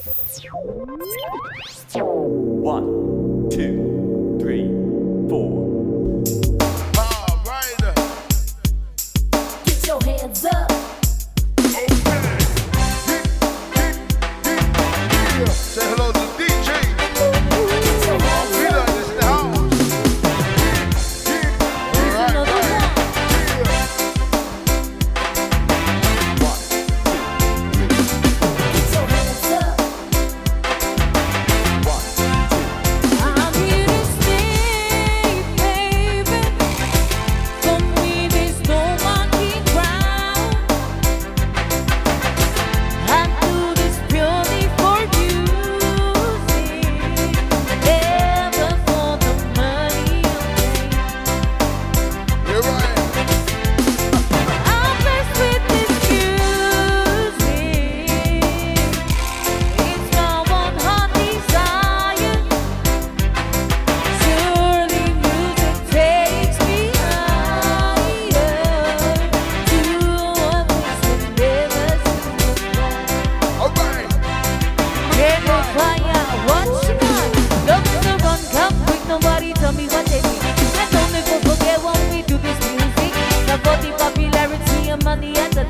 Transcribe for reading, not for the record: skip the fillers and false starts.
One, two, three, four. All right. Get your hands up. Say hello to the DJ. Get your hands We up. done this in the house. All right, Another right. one. Get your hands up. I'm here to stay, baby. For me, there's no monkey ground. I do this purely for you, never for the money you make. You're right. I'm blessed with this music. It's my one heart desire. Surely music takes me higher to a place that never seems before. All right. Get no fire, what you want? Love is the run, come quick, nobody tell me what they think. Let's only go forget when we do this music. Now for the popularity and money at the